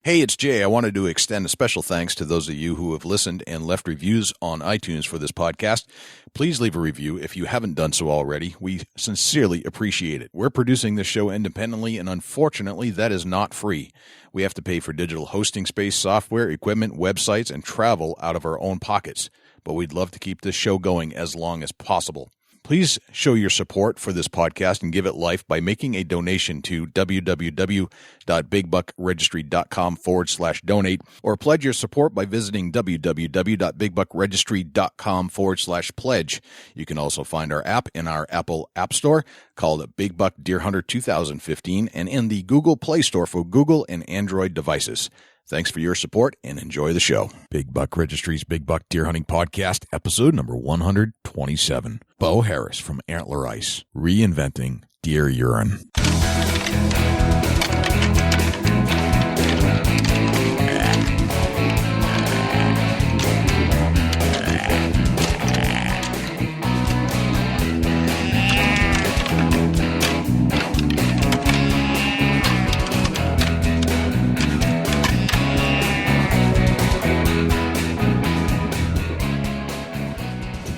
Hey, it's Jay. I wanted to extend a special thanks to those of you who have listened and left reviews on iTunes for this podcast. Please leave a review if you haven't done so already. We sincerely appreciate it. We're producing this show independently, and unfortunately, that is not free. We have to pay for digital hosting space, software, equipment, websites, and travel out of our own pockets. But we'd love to keep this show going as long as possible. Please show your support for this podcast and give it life by making a donation to www.bigbuckregistry.com/donate or pledge your support by visiting www.bigbuckregistry.com/pledge. You can also find our app in our Apple App Store called Big Buck Deer Hunter 2015 and in the Google Play Store for Google and Android devices. Thanks for your support and enjoy the show. Big Buck Registry's Big Buck Deer Hunting Podcast, episode number 127. Beau Harris from Antler Ice, Reinventing Deer Urine.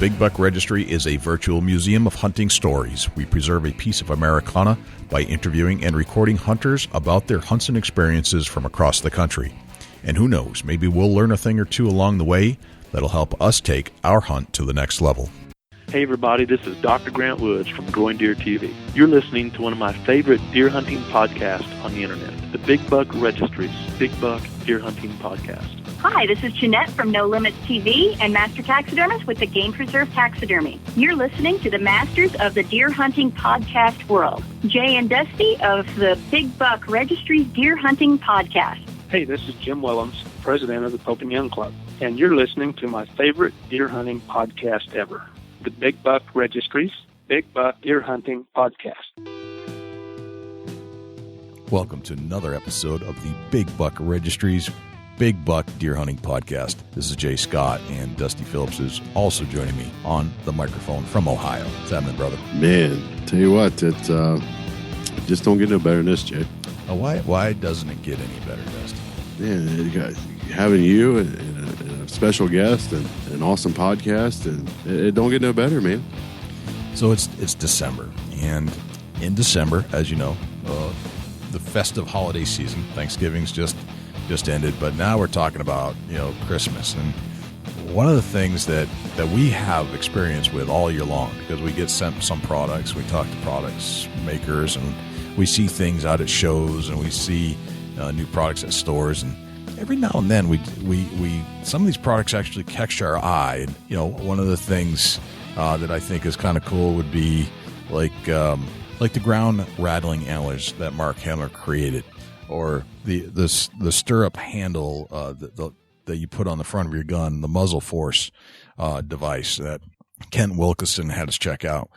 Big Buck Registry is a virtual museum of hunting stories. We preserve a piece of Americana by interviewing and recording hunters about their hunts and experiences from across the country. And who knows, maybe we'll learn a thing or two along the way that'll help us take our hunt to the next level. Hey everybody, this is Dr. Grant Woods from Growing Deer TV. You're listening to one of my favorite deer hunting podcasts on the internet, the Big Buck Registry's Big Buck Deer Hunting Podcast. Hi, this is Jeanette from No Limits TV and Master Taxidermist with the Game Preserve Taxidermy. You're listening to the Masters of the Deer Hunting Podcast World, Jay and Dusty of the Big Buck Registry's Deer Hunting Podcast. Hey, this is Jim Willems, president of the Pope and Young Club, and you're listening to my favorite deer hunting podcast ever, the Big Buck Registry's Big Buck Deer Hunting Podcast. Welcome to another episode of the Big Buck Registry's Big Buck Deer Hunting Podcast. This is Jay Scott, and Dusty Phillips is also joining me on the microphone from Ohio. What's happening, brother? Man, tell you what, it just don't get no better than this, Jay. Oh, why doesn't it get any better, Dusty? Man, having you and a special guest and an awesome podcast, and it don't get no better, man. So it's December, and in December, as you know, the festive holiday season, Thanksgiving's just ended, but now we're talking about, Christmas. And one of the things that we have experience with all year long, because we get sent some products, we talk to products makers, and we see things out at shows, and we see new products at stores, and every now and then we some of these products actually catch our eye. And one of the things that I think is kind of cool would be like the ground rattling antlers that Mark Handler created, or the stirrup handle that you put on the front of your gun, the muzzle force device that Kent Wilkeson had us check out.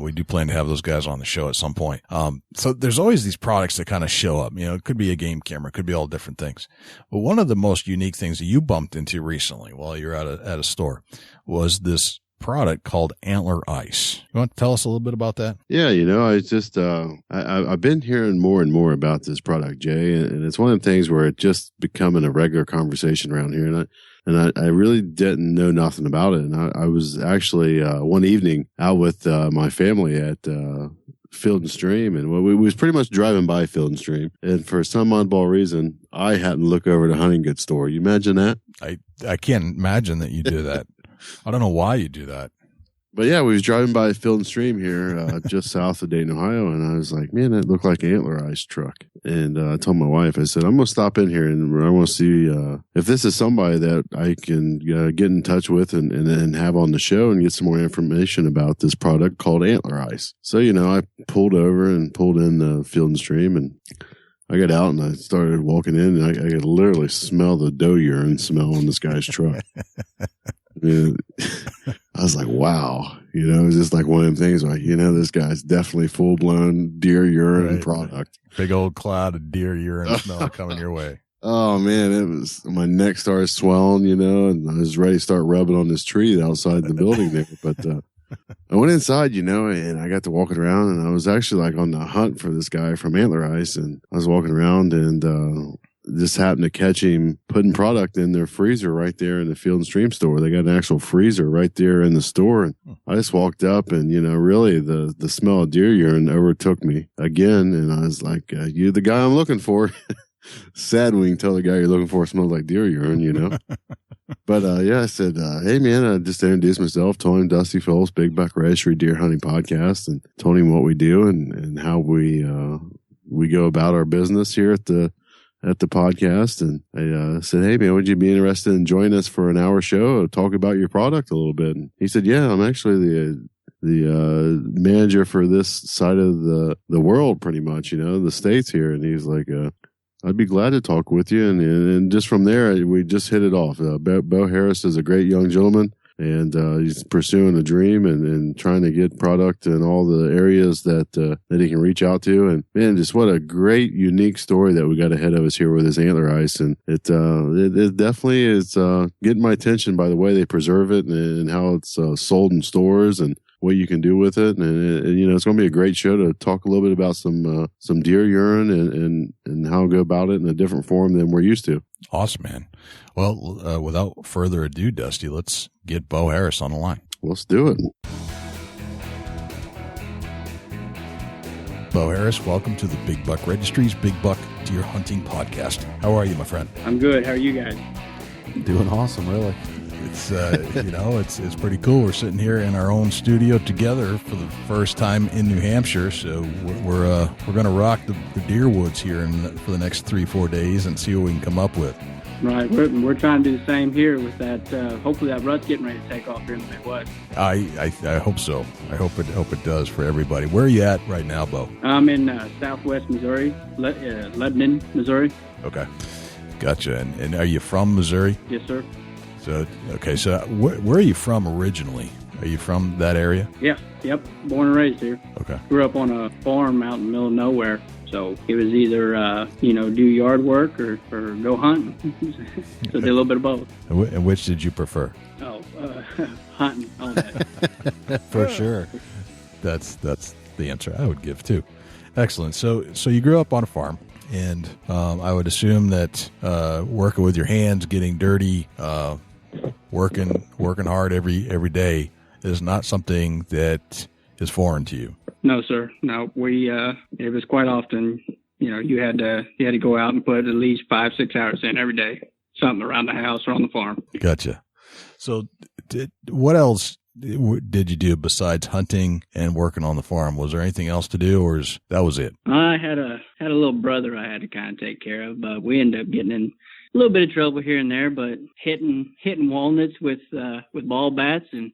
We do plan to have those guys on the show at some point. So there's always these products that kind of show up. It could be a game camera, it could be all different things. But one of the most unique things that you bumped into recently while you're at a store was this product called Antler Ice. You want to tell us a little bit about that? Yeah, I just I've been hearing more and more about this product, Jay, and it's one of the things where it's just becoming a regular conversation around here, and I really didn't know nothing about it. And I was actually one evening out with my family at Field and Stream, and we was pretty much driving by Field and Stream, and for some oddball reason, I hadn't looked over the hunting goods store. You imagine that? I can't imagine that you do that. I don't know why you do that. But yeah, we was driving by Field and Stream here, just south of Dayton, Ohio, and I was like, man, that looked like an Antler Ice truck. And I told my wife, I said, I'm going to stop in here and I want to see if this is somebody that I can get in touch with and have on the show and get some more information about this product called Antler Ice. So, I pulled over and pulled in the Field and Stream, and I got out and I started walking in, and I could literally smell the doe urine smell on this guy's truck. I was like, wow, it was just like one of them things like, this guy's definitely full blown deer urine product. Big old cloud of deer urine smell coming your way. Oh man, my neck started swelling, and I was ready to start rubbing on this tree outside the building there. But I went inside, and I got to walking around, and I was actually like on the hunt for this guy from Antler Ice, and I was walking around, and just happened to catch him putting product in their freezer right there in the Field and Stream store. They got an actual freezer right there in the store. And I just walked up and, really the smell of deer urine overtook me again. And I was like, you're the guy I'm looking for. Sad when you can tell the guy you're looking for smells like deer urine, But I said, hey man, I just introduced myself, told him Dusty Phillips, Big Buck Registry Deer Hunting Podcast, and told him what we do and how we go about our business here at the podcast. And I said, hey man, would you be interested in joining us for an hour show, talk about your product a little bit? And he said, yeah, I'm actually the manager for this side of the world, pretty much, the States here. And he's like, I'd be glad to talk with you. And just from there, we just hit it off. Beau Harris is a great young gentleman, and he's pursuing a dream and trying to get product in all the areas that he can reach out to. And man, just what a great, unique story that we got ahead of us here with his Antler Ice. And it definitely is getting my attention by the way they preserve it and how it's sold in stores and what you can do with it. And it's going to be a great show to talk a little bit about some deer urine and how to go about it in a different form than we're used to. Awesome, man. Well, without further ado, Dusty, let's get Beau Harris on the line. Let's do it. Beau Harris, welcome to the Big Buck Registry's Big Buck Deer Hunting Podcast. How are you, my friend? I'm good. How are you guys? Doing awesome, really. It's it's pretty cool. We're sitting here in our own studio together for the first time in New Hampshire. So we're going to rock the deer woods here for the next 3-4 days and see what we can come up with. Right, we're trying to do the same here with that. Hopefully that rut's getting ready to take off here in the Midwest. I hope so. I hope it does for everybody. Where are you at right now, Beau? I'm in Southwest Missouri, Lebanon, Missouri. Okay, gotcha. And are you from Missouri? Yes, sir. So okay, so where are you from originally? Are you from that area? Yeah, yep. Born and raised here. Okay. Grew up on a farm out in the middle of nowhere. So it was either, do yard work or go hunting. So did a little bit of both. And which did you prefer? Oh, hunting all day. For sure. That's the answer I would give too. Excellent. So you grew up on a farm, and I would assume that working with your hands, getting dirty, working hard every day is not something that is foreign to you. No, sir. No, it was quite often, you had to go out and put at least 5-6 hours in every day, something around the house or on the farm. Gotcha. So what else did you do besides hunting and working on the farm? Was there anything else to do, or that was it? I had a little brother I had to kind of take care of, but we ended up getting in a little bit of trouble here and there, but hitting walnuts with ball bats and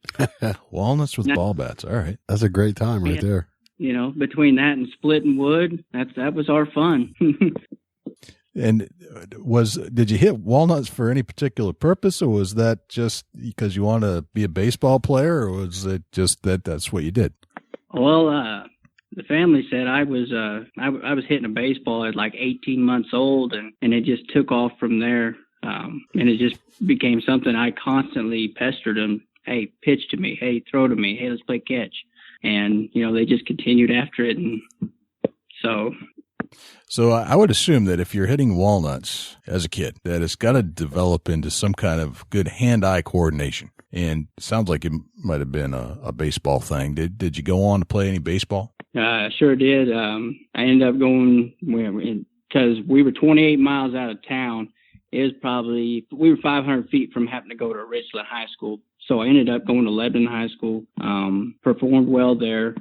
walnuts with ball bats. All right. That's a great time right there. Between that and splitting wood, that was our fun. And did you hit walnuts for any particular purpose, or was that just because you want to be a baseball player, or was it just that's what you did? Well, the family said I was hitting a baseball at like 18 months old, and it just took off from there. And it just became something I constantly pestered them. Hey, pitch to me. Hey, throw to me. Hey, let's play catch. And, they just continued after it. And so I would assume that if you're hitting walnuts as a kid, that it's got to develop into some kind of good hand-eye coordination. And it sounds like it might have been a baseball thing. Did you go on to play any baseball? Sure did. I ended up going because we were 28 miles out of town. We were 500 feet from having to go to Richland High School. So I ended up going to Lebanon High School, performed well there,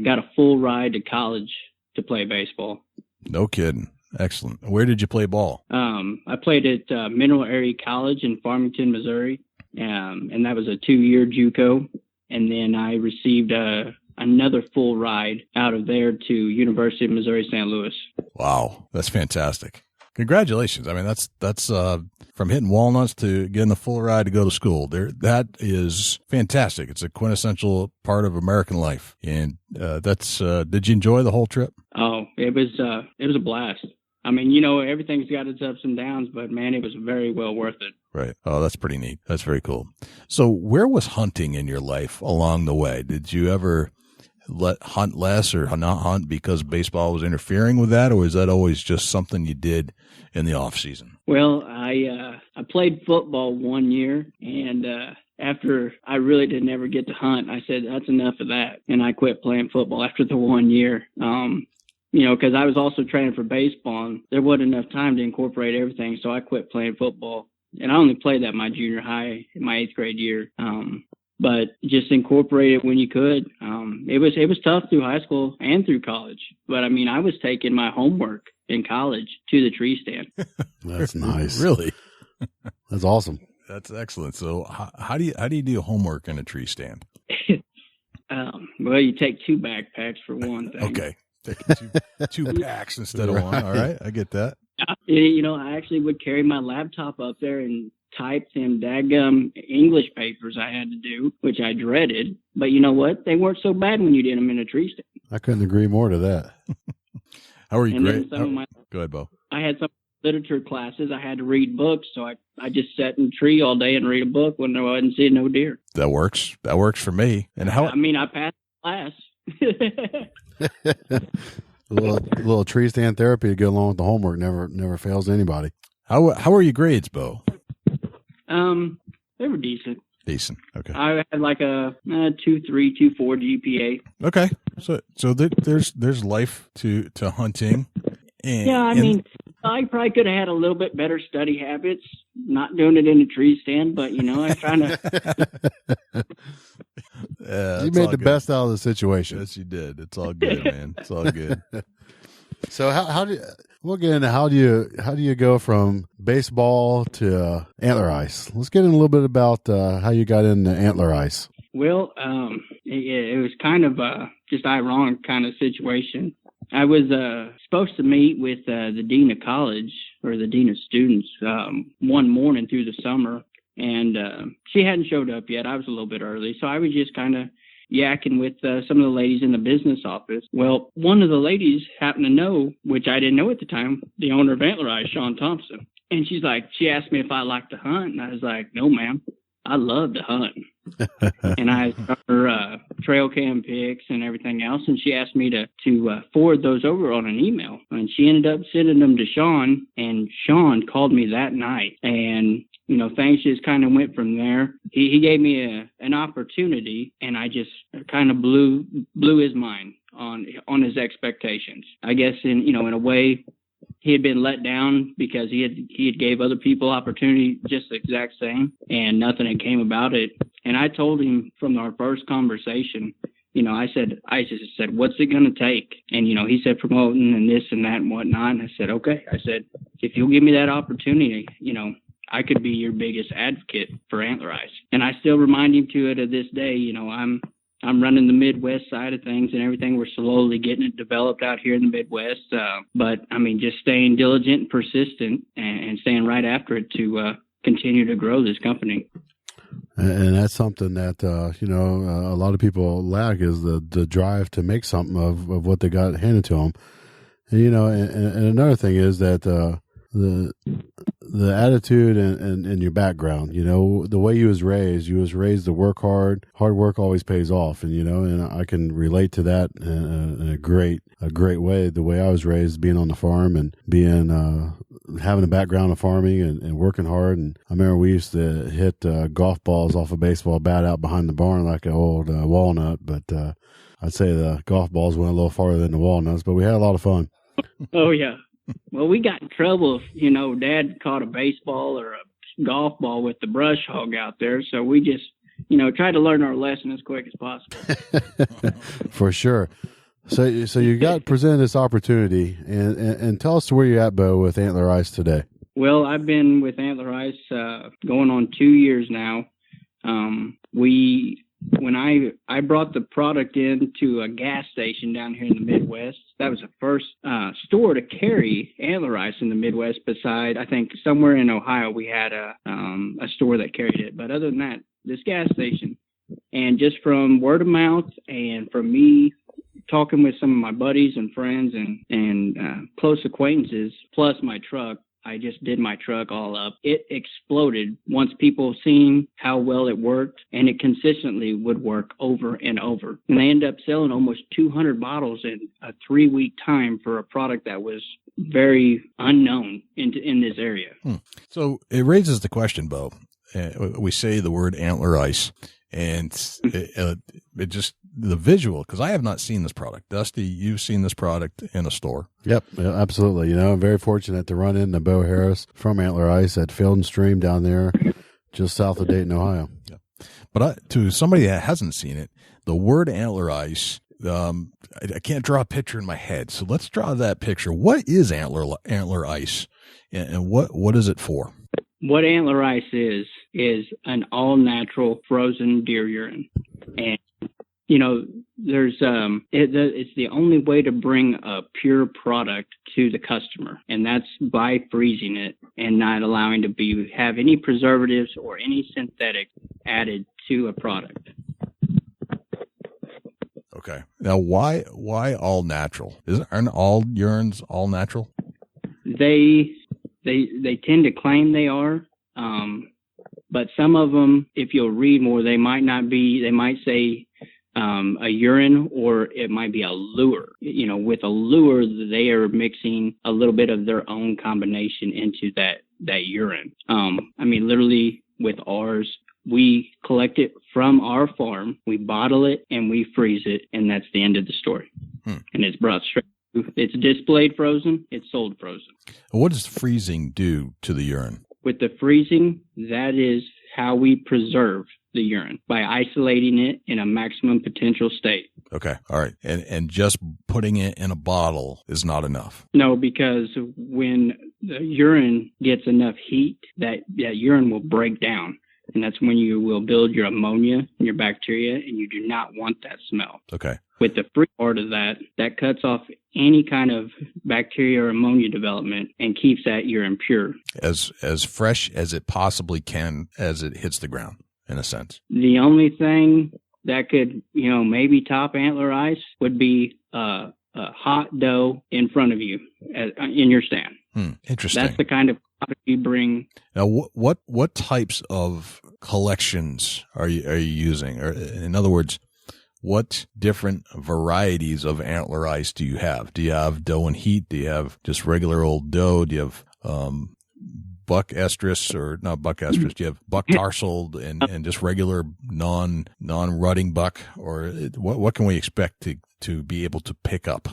got a full ride to college to play baseball. No kidding. Excellent. Where did you play ball? I played at Mineral Area College in Farmington, Missouri, and that was a 2-year JUCO. And then I received another full ride out of there to University of Missouri St. Louis. Wow, that's fantastic. Congratulations. I mean, that's from hitting walnuts to getting a full ride to go to school. That is fantastic. It's a quintessential part of American life. And did you enjoy the whole trip? Oh, it was a blast. I mean, everything's got its ups and downs, but man, it was very well worth it. Right. Oh, that's pretty neat. That's very cool. So where was hunting in your life along the way? Did you ever hunt less or not hunt because baseball was interfering with that, or was that always just something you did in the off season? Well, I played football 1 year, and after I really didn't ever get to hunt, I said, that's enough of that. And I quit playing football after the 1 year. Because I was also training for baseball, and there wasn't enough time to incorporate everything, so I quit playing football. And I only played that my junior high, my 8th grade year. But just incorporate it when you could. It was tough through high school and through college. But, I was taking my homework in college to the tree stand. That's nice. Really? That's awesome. That's excellent. So how do you do homework in a tree stand? Well, you take 2 backpacks for one thing. Okay. Taking two packs instead of one. All right. I get that. I actually would carry my laptop up there and type them daggum English papers I had to do, which I dreaded. But you know what? They weren't so bad when you did them in a tree stand. I couldn't agree more to that. How are you? And great? Go ahead, Beau. I had some literature classes. I had to read books, so I just sat in a tree all day and read a book when I wasn't seeing no deer. That works. That works for me. And how? I passed the class. a little tree stand therapy to go along with the homework never fails anybody. How are your grades, Beau? They were decent. Decent. Okay. I had like a 2.3, 2.4 GPA. Okay. So there's life to hunting. And, yeah, I probably could have had a little bit better study habits, not doing it in a tree stand, but I kind of. You made the best out of the situation. Yes, you did. It's all good, man. It's all good. So we'll get into how do you go from baseball to Antler Ice? Let's get in a little bit about how you got into Antler Ice. Well, it was kind of just ironic kind of situation. I was supposed to meet with the dean of college or the dean of students one morning through the summer, and she hadn't showed up yet. I was a little bit early, so I was just kind of yakking with some of the ladies in the business office. Well, one of the ladies happened to know, which I didn't know at the time, the owner of Antler Ice, Sean Thompson. And she asked me if I liked to hunt, and I was like, no, ma'am, I love to hunt. And I got her trail cam pics and everything else, and she asked me to forward those over on an email. And she ended up sending them to Sean, and Sean called me that night. And things just kind of went from there. He gave me an opportunity, and I just kind of blew his mind on his expectations. I guess in a way, he had been let down because he had gave other people opportunity just the exact same, and nothing had came about it. And I told him from our first conversation, I just said, what's it going to take? And, he said promoting and this and that and whatnot. And I said, okay. I said, if you'll give me that opportunity, I could be your biggest advocate for Antler Ice. And I still remind him to this day, I'm running the Midwest side of things and everything. We're slowly getting it developed out here in the Midwest. But just staying diligent and persistent and staying right after it to continue to grow this company. And that's something that, a lot of people lack is the drive to make something of what they got handed to them. And, and another thing is that the attitude and your background, the way you was raised to work hard. Hard work always pays off. And, and I can relate to that in a great way. The way I was raised, being on the farm and being, having a background of farming and working hard. And I remember we used to hit golf balls off a baseball bat out behind the barn like an old walnut. But I'd say the golf balls went a little farther than the walnuts, but we had a lot of fun. Oh, yeah. Well, we got in trouble if, Dad caught a baseball or a golf ball with the brush hog out there. So we just, tried to learn our lesson as quick as possible. For sure. So you got presented this opportunity, and tell us where you're at, Beau, with Antler Ice today. Well, I've been with Antler Ice going on 2 years now. When I brought the product into a gas station down here in the Midwest, that was the first store to carry Antler Ice in the Midwest. Beside, I think somewhere in Ohio we had a store that carried it. But other than that, this gas station, and just from word of mouth and from me talking with some of my buddies and friends and close acquaintances, plus my truck, I just did my truck all up. It exploded once people seen how well it worked, and it consistently would work over and over. And they ended up selling almost 200 bottles in a 3-week time for a product that was very unknown in this area. So it raises the question, Beau. We say the word Antler Ice, and it just, the visual, because I have not seen this product. Dusty, you've seen this product in a store. Yep, absolutely. You know, I'm very fortunate to run into Beau Harris from Antler Ice at Field and Stream down there just south of Dayton, Ohio. Yeah. But to somebody that hasn't seen it, the word Antler Ice, I can't draw a picture in my head. So let's draw that picture. What is Antler Ice, and what is it for? What Antler Ice is an all-natural frozen deer urine. And you know, there's it's the only way to bring a pure product to the customer, and that's by freezing it and not allowing to have any preservatives or any synthetic added to a product. Okay. Now, why all natural? Aren't all urines all natural? They tend to claim they are, but some of them, if you'll read more, they might not be. They might say a urine, or it might be a lure. You know, with a lure, they are mixing a little bit of their own combination into that urine. I mean, literally with ours, we collect it from our farm, we bottle it, and we freeze it, and that's the end of the story. And it's brought straight. It's displayed frozen. It's sold frozen. What does freezing do to the urine? With the freezing, that is how we preserve the urine, by isolating it in a maximum potential state. Okay. All right. And just putting it in a bottle is not enough. No, because when the urine gets enough heat, that urine will break down. And that's when you will build your ammonia and your bacteria, and you do not want that smell. Okay. With the free part of that cuts off any kind of bacteria or ammonia development and keeps that urine pure. As fresh as it possibly can as it hits the ground, in a sense. The only thing that could, maybe top Antler Ice would be a hot dough in front of you in your stand. Interesting. That's the kind of product you bring. Now, what types of collections are you using? Or in other words, what different varieties of Antler Ice do you have? Do you have dough and heat? Do you have just regular old dough? Do you have buck estrus, or not buck estrus? Do you have buck tarsaled and just regular non-rutting buck? Or what can we expect to be able to pick up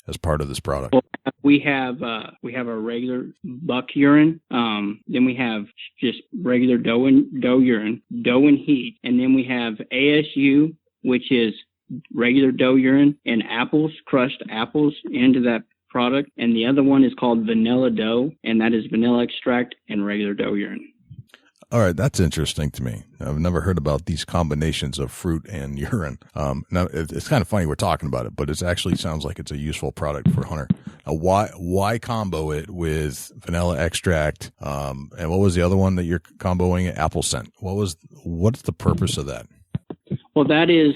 as part of this product? Well, we have a regular buck urine. Then we have just regular dough urine, dough and heat, and then we have ASU, which is regular dough urine, and crushed apples into that product. And the other one is called vanilla dough, and that is vanilla extract and regular dough urine. All right, that's interesting to me. I've never heard about these combinations of fruit and urine. Now, it's kind of funny we're talking about it, but it actually sounds like it's a useful product for a hunter. Now, why combo it with vanilla extract? And what was the other one that you're comboing? Apple scent. What's the purpose of that? Well, that is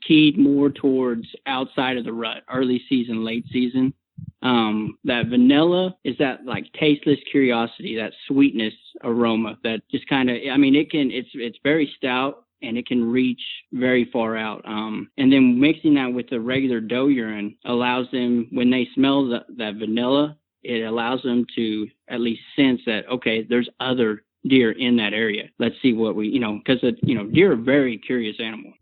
keyed more towards outside of the rut, early season, late season. That vanilla is that like tasteless curiosity, that sweetness aroma that just kind of, it's very stout and it can reach very far out. And then mixing that with the regular dough urine allows them, when they smell that vanilla, it allows them to at least sense that, okay, there's other deer in that area. Let's see what because deer are very curious animal.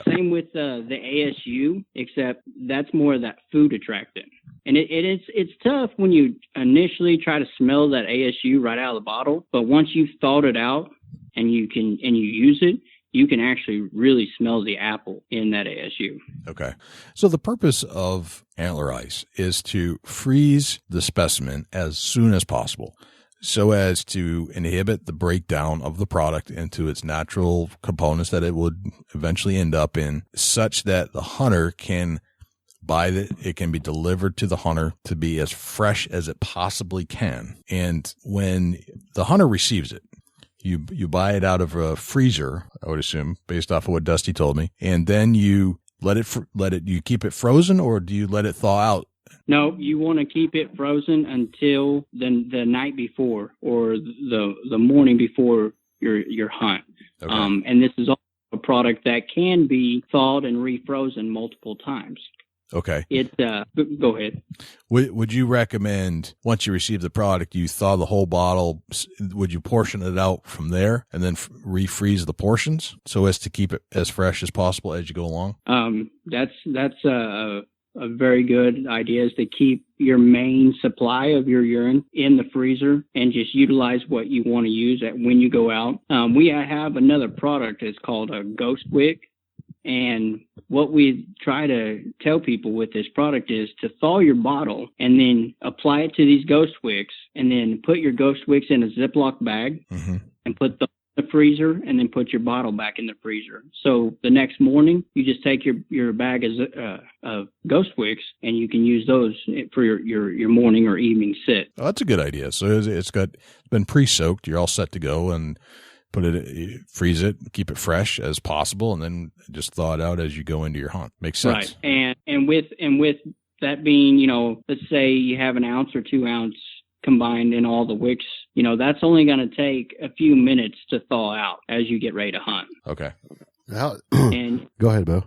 Same with the ASU, except that's more of that food attractant. And it's tough when you initially try to smell that ASU right out of the bottle, but once you've thawed it out and you use it, you can actually really smell the apple in that ASU. Okay. So the purpose of Antler Ice is to freeze the specimen as soon as possible, so as to inhibit the breakdown of the product into its natural components that it would eventually end up in, such that the hunter can buy it. It can be delivered to the hunter to be as fresh as it possibly can. And when the hunter receives it, you buy it out of a freezer, I would assume, based off of what Dusty told me, and then you let it you keep it frozen, or do you let it thaw out No, you want to keep it frozen until the night before or the morning before your hunt. Okay. And this is also a product that can be thawed and refrozen multiple times. Okay. Go ahead. Would you recommend, once you receive the product, you thaw the whole bottle? Would you portion it out from there and then refreeze the portions so as to keep it as fresh as possible as you go along? That's a very good idea, is to keep your main supply of your urine in the freezer and just utilize what you want to use when you go out. We have another product. It's called a Ghost Wick. And what we try to tell people with this product is to thaw your bottle and then apply it to these Ghost Wicks, and then put your Ghost Wicks in a Ziploc bag and put the freezer, and then put your bottle back in the freezer. So the next morning, you just take your bag of Ghost Wicks, and you can use those for your morning or evening sit. Oh, that's a good idea. So it's been pre-soaked. You're all set to go, and freeze it, keep it fresh as possible, and then just thaw it out as you go into your hunt. Makes sense. Right. And with that being, let's say you have an ounce or 2 ounce combined in all the wicks, that's only going to take a few minutes to thaw out as you get ready to hunt. Okay. And go ahead, Beau.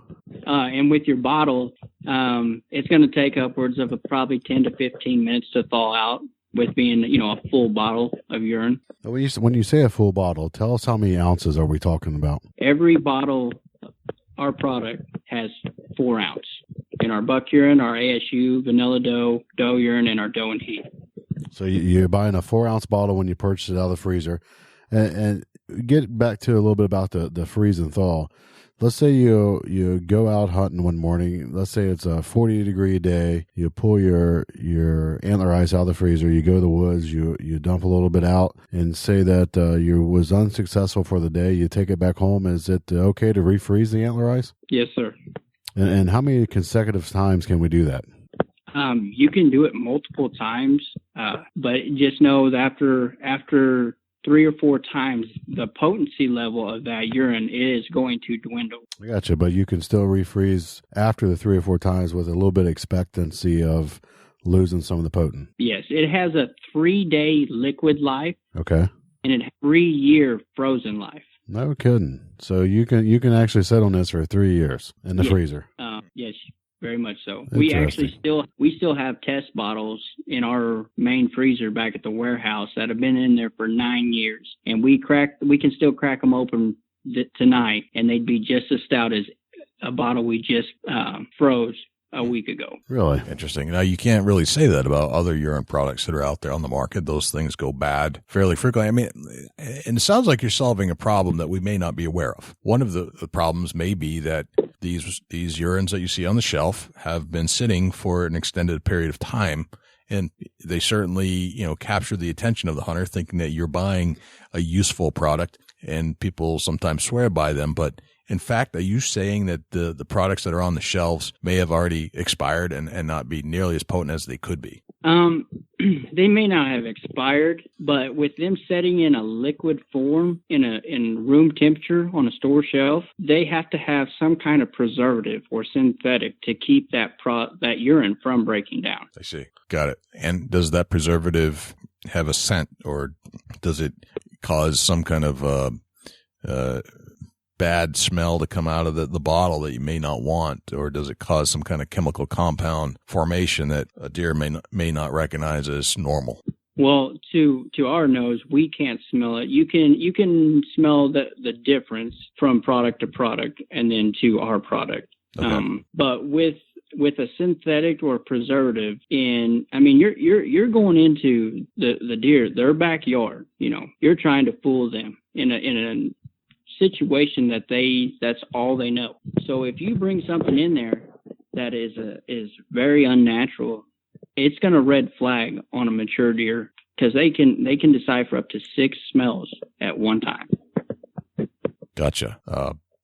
And with your bottle, it's going to take upwards of probably 10 to 15 minutes to thaw out, with being, a full bottle of urine. When you say a full bottle, tell us how many ounces are we talking about? Every bottle, our product, has 4 ounce. In our buck urine, our ASU, vanilla doe urine, and our doe and heat. So you're buying a 4 ounce bottle when you purchase it out of the freezer. And get back to a little bit about the freeze and thaw. Let's say you go out hunting one morning. Let's say it's a 40-degree day. You pull your Antler Ice out of the freezer. You go to the woods. You dump a little bit out, and say that you was unsuccessful for the day. You take it back home. Is it okay to refreeze the Antler Ice? Yes, sir. And how many consecutive times can we do that? You can do it multiple times, but just know that after 3 or 4 times, the potency level of that urine is going to dwindle. I gotcha, but you can still refreeze after the 3 or 4 times with a little bit of expectancy of losing some of the potent. Yes, it has a 3-day liquid life. Okay. And a 3-year frozen life. No kidding. So you can actually sit on this for 3 years in the freezer. Yes. Very much so. We actually still have test bottles in our main freezer back at the warehouse that have been in there for 9 years, and we can still crack them open tonight, and they'd be just as stout as a bottle we just froze a week ago. Really interesting. Now, you can't really say that about other urine products that are out there on the market. Those things go bad fairly frequently. I mean, and it sounds like you're solving a problem that we may not be aware of. One of the problems may be that these urines that you see on the shelf have been sitting for an extended period of time, and they certainly, capture the attention of the hunter, thinking that you're buying a useful product, and people sometimes swear by them. But in fact, are you saying that the products that are on the shelves may have already expired and not be nearly as potent as they could be? They may not have expired, but with them setting in a liquid form in room temperature on a store shelf, they have to have some kind of preservative or synthetic to keep that urine from breaking down. I see. Got it. And does that preservative have a scent, or does it cause some kind of bad smell to come out of the bottle that you may not want, or does it cause some kind of chemical compound formation that a deer may not recognize as normal? Well, to our nose, we can't smell it. You can smell the difference from product to product and then to our product. Okay. But with a synthetic or preservative you're going into the deer, their backyard. You're trying to fool them in a situation that's all they know. So if you bring something in there that is very unnatural, it's going to red flag on a mature deer, because they can decipher up to 6 smells at one time. Gotcha.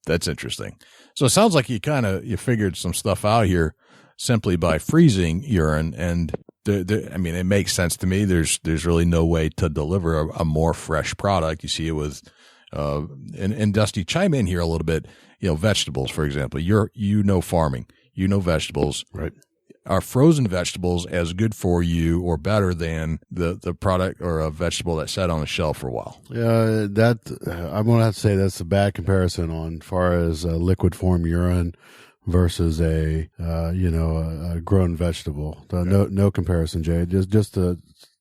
That's interesting. So it sounds like you figured some stuff out here simply by freezing urine, and it makes sense to me. There's really no way to deliver a more fresh product. You see it with and Dusty, chime in here a little bit. Vegetables, for example. Farming. Vegetables. Right. are frozen vegetables as good for you or better than the product or a vegetable that sat on the shelf for a while? Yeah, I'm going to have to say that's a bad comparison on far as liquid form urine versus a grown vegetable. Okay. No comparison, Jay. Just a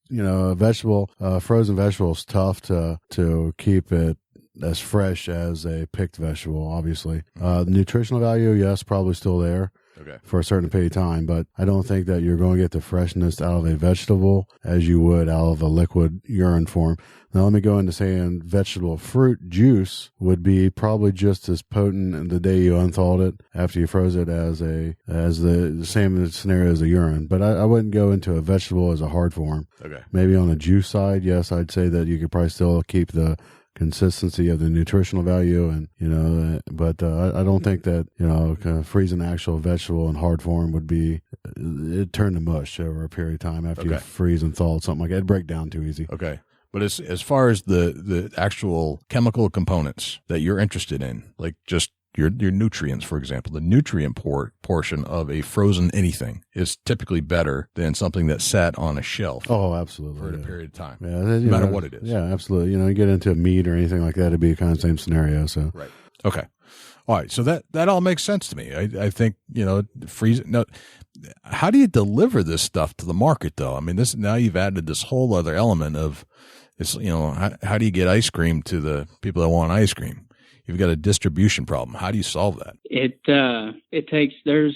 vegetable, frozen vegetable is tough to keep it as fresh as a picked vegetable, obviously. Nutritional value, yes, probably still there. Okay. For a certain period of time, but I don't think that you're going to get the freshness out of a vegetable as you would out of a liquid urine form. Now, let me go into saying vegetable fruit juice would be probably just as potent the day you unthawed it after you froze it as the same scenario as a urine. But I wouldn't go into a vegetable as a hard form. Okay. Maybe on the juice side, yes, I'd say that you could probably still keep the consistency of the nutritional value, and but I don't think that kind of freezing an actual vegetable in hard form would be it turned to mush over a period of time after you freeze and thaw something like that. It'd break down too easy. Okay. But as far as the actual chemical components that you're interested in, like just your nutrients, for example, the nutrient portion of a frozen anything is typically better than something that sat on a shelf. Oh, absolutely. For a period of time. Yeah, no matter what it is. Yeah, absolutely. You get into meat or anything like that, it'd be kind of the same scenario. So right. Okay. All right. So that all makes sense to me. I think, freeze. No, how do you deliver this stuff to the market though? I mean, now you've added this whole other element of it's, how do you get ice cream to the people that want ice cream? You've got a distribution problem. How do you solve that? It takes, there's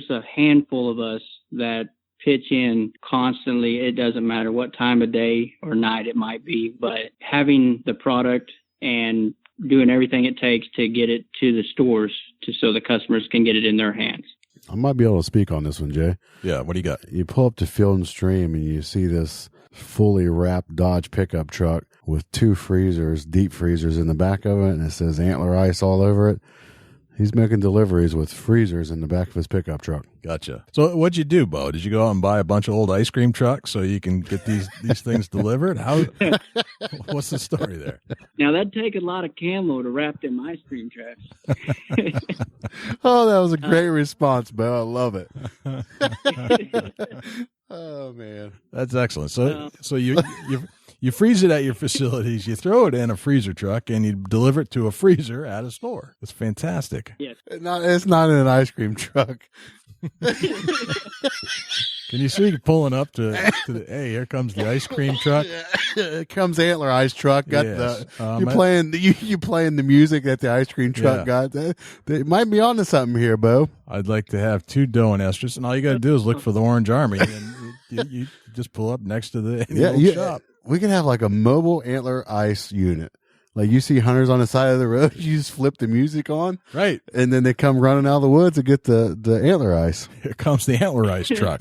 a handful of us that pitch in constantly. It doesn't matter what time of day or night it might be, but having the product and doing everything it takes to get it to the stores so the customers can get it in their hands. I might be able to speak on this one, Jay. Yeah. What do you got? You pull up to Field and Stream and you see this fully wrapped Dodge pickup truck with 2 freezers, deep freezers in the back of it, and it says Antler Ice all over it. He's making deliveries with freezers in the back of his pickup truck. Gotcha. So what'd you do, Beau? Did you go out and buy a bunch of old ice cream trucks so you can get these things delivered? What's the story there? Now, that'd take a lot of camo to wrap them ice cream trucks. Oh, that was a great response, Beau. I love it. Oh, man. That's excellent. So you freeze it at your facilities, you throw it in a freezer truck, and you deliver it to a freezer at a store. It's fantastic. Yes. It's not in an ice cream truck. Can you see pulling up to the, hey, here comes the ice cream truck. It comes Antler Ice truck. Got yes. you playing the music that the ice cream truck got. They might be onto something here, Beau. I'd like to have 2 dough and estrus, and all you got to do is look for the Orange Army, and you just pull up next to the shop. We can have like a mobile Antler Ice unit. Like you see hunters on the side of the road, you just flip the music on. Right. And then they come running out of the woods to get the Antler Ice. Here comes the Antler Ice truck.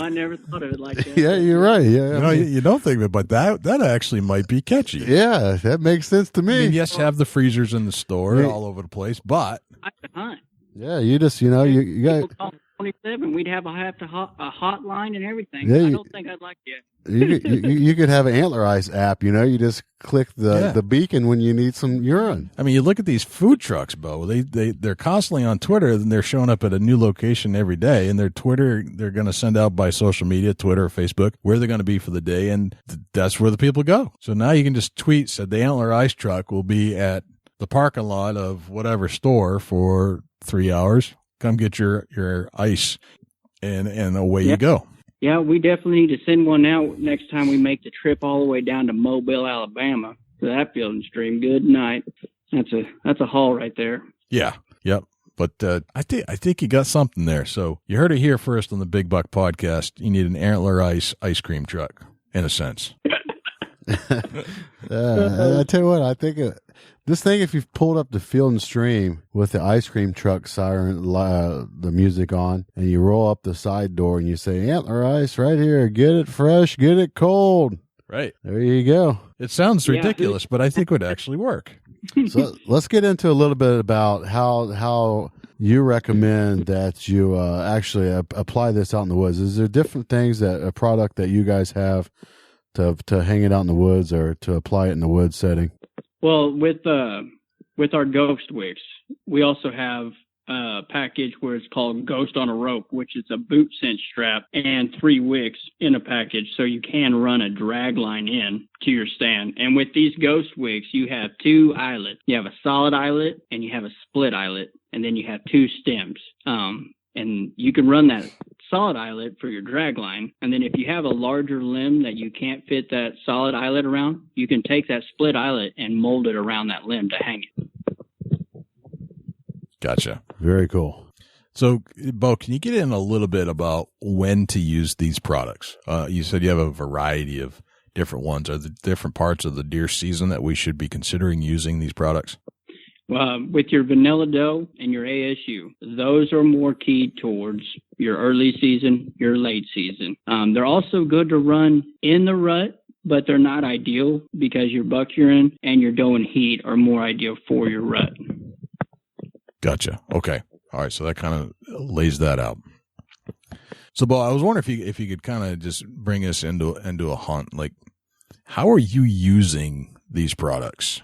I never thought of it like that. Yeah, you're right. Yeah. You don't think of it, but that actually might be catchy. Yeah, that makes sense to me. I mean, yes, have the freezers in the store all over the place, but. I can hunt. Yeah, you just, you got. 27, we'd have a hotline and everything. Yeah, I don't think I'd like that. You could have an Antler Ice app. You just click the beacon when you need some urine. I mean, you look at these food trucks, Beau. They're constantly on Twitter, and they're showing up at a new location every day. And their Twitter, they're going to send out by social media, Twitter or Facebook, where they're going to be for the day, and that's where the people go. So now you can just tweet, said the Antler Ice truck will be at the parking lot of whatever store for 3 hours. Come get your ice, and away you go. Yeah, we definitely need to send one out next time we make the trip all the way down to Mobile, Alabama, to that Field and Stream. Good night. That's a haul right there. Yeah. Yep. But I think you got something there. So you heard it here first on the Big Buck Podcast. You need an Antler Ice cream truck, in a sense. I tell you what, I think this thing, if you've pulled up the Field and Stream with the ice cream truck siren, the music on, and you roll up the side door and you say, Antler Ice right here, get it fresh, get it cold. Right. There you go. It sounds ridiculous, but I think it would actually work. So let's get into a little bit about how you recommend that you actually apply this out in the woods. Is there different things a product that you guys have to hang it out in the woods or to apply it in the woods setting? Well, with our ghost wicks, we also have package where it's called Ghost on a Rope, which is a boot cinch strap and 3 wicks in a package, so you can run a drag line in to your stand. And with these Ghost wicks, you have 2 eyelets. You have a solid eyelet and you have a split eyelet, and then you have 2 stems. And you can run that solid eyelet for your drag line. And then if you have a larger limb that you can't fit that solid eyelet around, you can take that split eyelet and mold it around that limb to hang it. Gotcha. Very cool. So, Beau, can you get in a little bit about when to use these products? You said you have a variety of different ones. Are there different parts of the deer season that we should be considering using these products? With your vanilla doe and your ASU, those are more keyed towards your early season, your late season. They're also good to run in the rut, but they're not ideal because your buck urine and your doe and heat are more ideal for your rut. Gotcha. Okay. All right. So that kind of lays that out. So, Beau, I was wondering if you could kind of just bring us into a hunt. Like, how are you using these products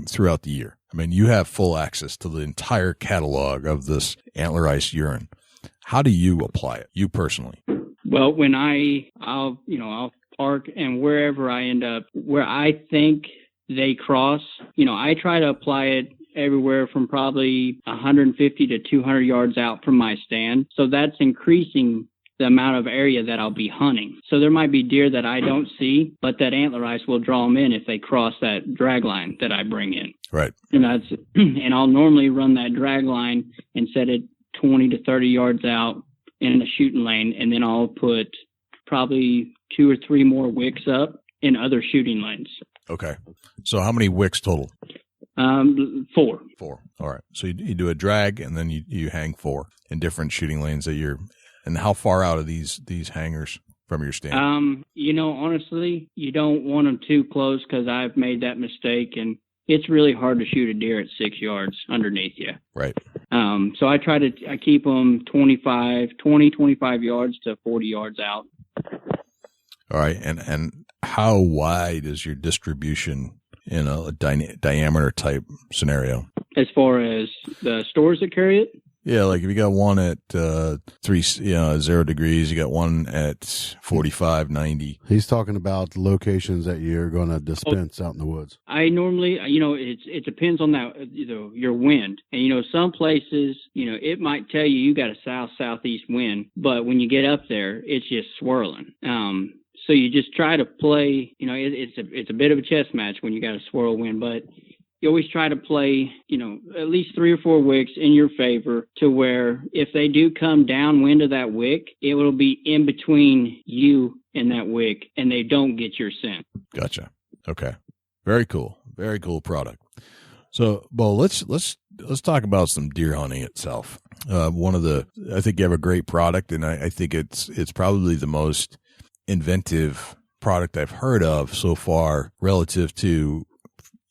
throughout the year? I mean, you have full access to the entire catalog of this Antler Ice urine. How do you apply it, you personally? Well, when I'll park, and wherever I end up, where I think they cross, I try to apply it everywhere from probably 150 to 200 yards out from my stand. So that's increasing the amount of area that I'll be hunting. So there might be deer that I don't see, but that Antler Ice will draw them in if they cross that drag line that I bring in. Right. And I'll normally run that drag line and set it 20 to 30 yards out in the shooting lane, and then I'll put probably 2 or 3 more wicks up in other shooting lanes. Okay. So how many wicks total? 4. 4. All right. So you do a drag, and then you hang 4 in different shooting lanes that you're. And how far out are these hangers from your stand? Honestly, you don't want them too close because I've made that mistake, and it's really hard to shoot a deer at 6 yards underneath you. Right. So I keep them 25 yards to 40 yards out. All right. And how wide is your distribution in a diameter type scenario? As far as the stores that carry it? Yeah, like if you got one at 0 degrees, you got one at 45, 90. He's talking about the locations that you're going to dispense out in the woods. I normally, it depends on that, your wind. And, some places, it might tell you got a southeast wind, but when you get up there, it's just swirling. So you just try to play, it's a bit of a chess match when you got a swirl wind, but you always try to play, at least 3 or 4 wicks in your favor to where if they do come downwind of that wick, it will be in between you and that wick, and they don't get your scent. Gotcha. Okay. Very cool. Very cool product. So, Beau, let's talk about some deer hunting itself. I think you have a great product, and I think it's probably the most inventive product I've heard of so far relative to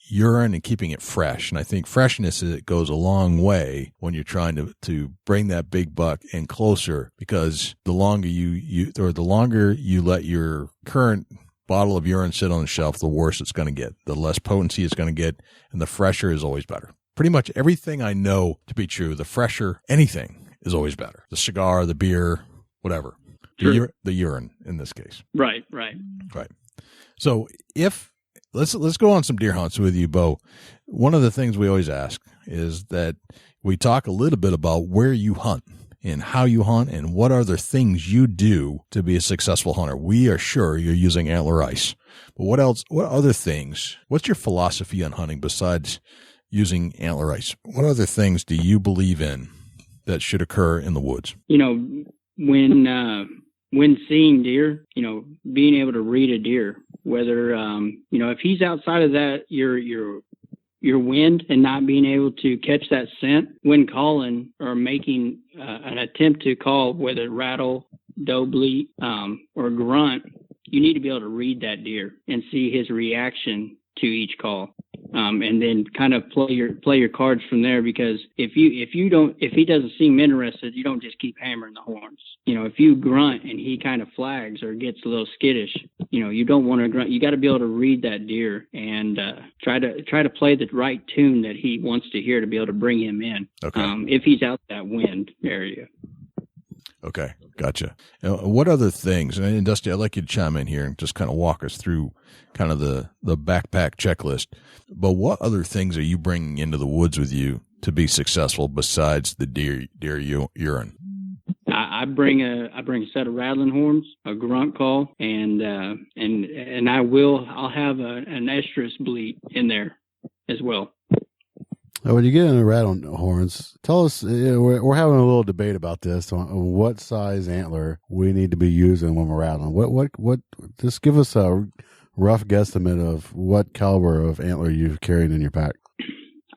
urine and keeping it fresh. And I think freshness goes a long way when you're trying to bring that big buck in closer, because the longer you let your current bottle of urine sit on the shelf, the worse it's going to get, the less potency it's going to get, and the fresher is always better. Pretty much everything I know to be true, the fresher anything is always better. The cigar, the beer, whatever. Sure. The urine in this case. Right. So let's go on some deer hunts with you, Beau. One of the things we always ask is that we talk a little bit about where you hunt and how you hunt and what other things you do to be a successful hunter. We are sure you're using Antler Ice, but what else? What other things? What's your philosophy on hunting besides using Antler Ice? What other things do you believe in that should occur in the woods? When seeing deer, being able to read a deer, whether, if he's outside of that, your wind and not being able to catch that scent when calling or making an attempt to call, whether rattle, doe bleat, or grunt, you need to be able to read that deer and see his reaction to each call. And then kind of play your cards from there, because if he doesn't seem interested, you don't just keep hammering the horns. If you grunt and he kind of flags or gets a little skittish, you don't want to grunt. You got to be able to read that deer and try to play the right tune that he wants to hear to be able to bring him in. Okay. If he's out that wind area. Okay, gotcha. What other things, and Dusty, I'd like you to chime in here and just kind of walk us through kind of the backpack checklist, but what other things are you bringing into the woods with you to be successful besides the deer urine? I bring a set of rattling horns, a grunt call, and I'll have an estrus bleat in there as well. When you get into rattling horns, tell us, we're having a little debate about this on what size antler we need to be using when we're rattling. What, just give us a rough guesstimate of what caliber of antler you've carried in your pack.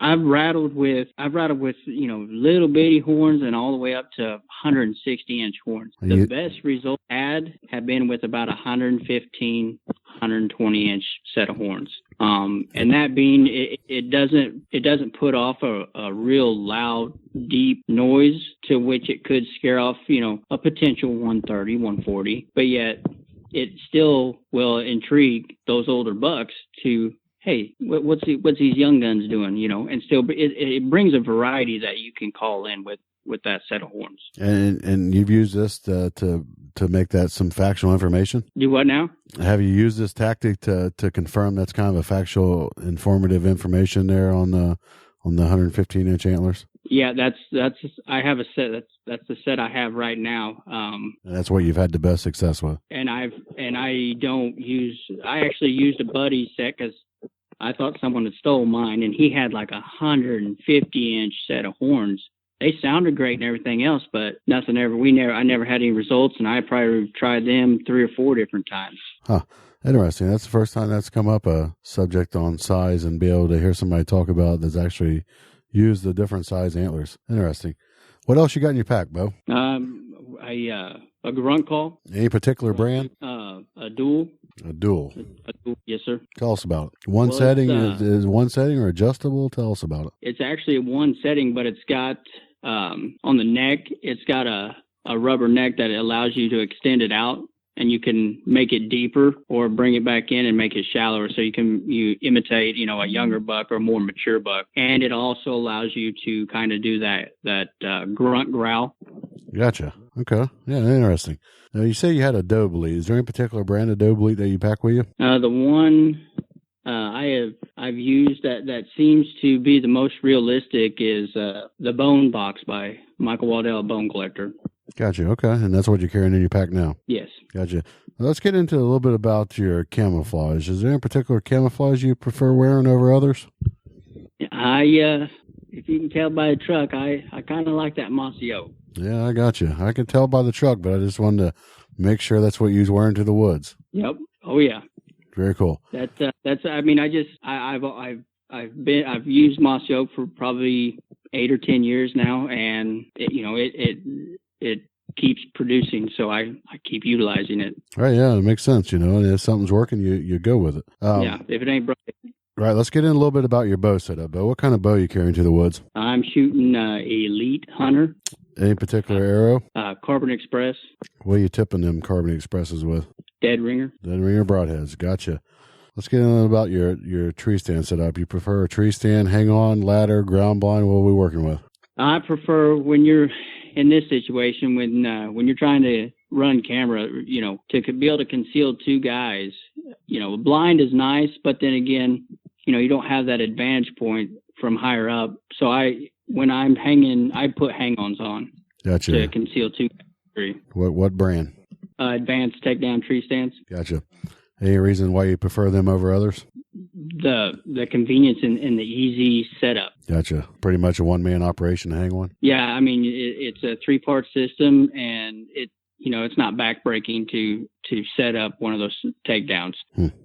I've rattled with little bitty horns and all the way up to 160-inch horns. The best result I had been with about 115, 120-inch set of horns. And that being, it doesn't put off a real loud, deep noise to which it could scare off, a potential 130, 140, but yet it still will intrigue those older bucks to, hey, what's these young guns doing, and still it brings a variety that you can call in with that set of horns. And you've used this to make that some factual information? Do what now? Have you used this tactic to confirm that's kind of a factual, informative information there on the 115-inch antlers? Yeah, that's I have a set. That's the set I have right now. And that's what you've had the best success with. I actually used a buddy set because I thought someone had stole mine, and he had like 150-inch set of horns. They sounded great and everything else, but I never had any results, and I probably tried them 3 or 4 different times. Huh. Interesting. That's the first time that's come up, a subject on size, and be able to hear somebody talk about that's actually used the different size antlers. Interesting. What else you got in your pack, Beau? A grunt call. Any particular brand? A dual. A dual. Yes, sir. Tell us about it. Setting is one setting or adjustable? Tell us about it. It's actually one setting, but it's got on the neck. It's got a rubber neck that allows you to extend it out, and you can make it deeper or bring it back in and make it shallower, so you imitate a younger buck or a more mature buck. And it also allows you to kind of do that grunt growl. Gotcha. Okay. Yeah, interesting. Now, you say you had a doe bleat. Is there any particular brand of doe bleat that you pack with you? The one I've used that seems to be the most realistic is the Bone Box by Michael Waddell, Bone Collector. Gotcha. Okay. And that's what you're carrying in your pack now? Yes. Gotcha. Well, let's get into a little bit about your camouflage. Is there any particular camouflage you prefer wearing over others? If you can tell by the truck, I kind of like that mossy oak. Yeah, I got you. I can tell by the truck, but I just wanted to make sure that's what you was wearing to the woods. Yep. Oh yeah. Very cool. That's. I mean, I've used mossy oak for probably 8 or 10 years now, and it keeps producing, so I keep utilizing it. Right. Yeah, it makes sense. And if something's working, you go with it. Yeah. If it ain't broken. Right, let's get in a little bit about your bow setup, Beau. What kind of bow are you carrying to the woods? I'm shooting Elite Hunter. Any particular arrow? Carbon Express. What are you tipping them Carbon Expresses with? Dead Ringer. Dead Ringer broadheads. Gotcha. Let's get in about your tree stand setup. You prefer a tree stand, hang on, ladder, ground blind? What are we working with? I prefer, when you're in this situation, when you're trying to run camera, to be able to conceal 2 guys, blind is nice, but then again, you don't have that advantage point from higher up. So when I'm hanging, I put hang-ons on. Gotcha. To conceal 2 guys. What brand? Advanced takedown tree stands. Gotcha. Any reason why you prefer them over others? The convenience and the easy setup. Gotcha. Pretty much a one-man operation to hang one? Yeah, I mean, it's a 3-part system, and it's not backbreaking to set up one of those takedowns.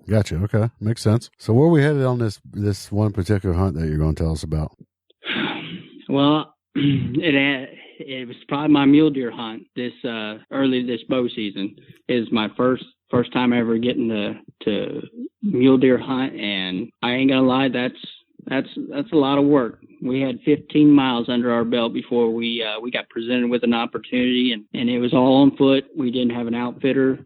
Gotcha. Okay. Makes sense. So where are we headed on this one particular hunt that you're going to tell us about? Well, it was probably my mule deer hunt this bow season. Is my first time ever getting to mule deer hunt, and I ain't gonna lie, that's a lot of work. We had 15 miles under our belt before we got presented with an opportunity, and it was all on foot. We didn't have an outfitter.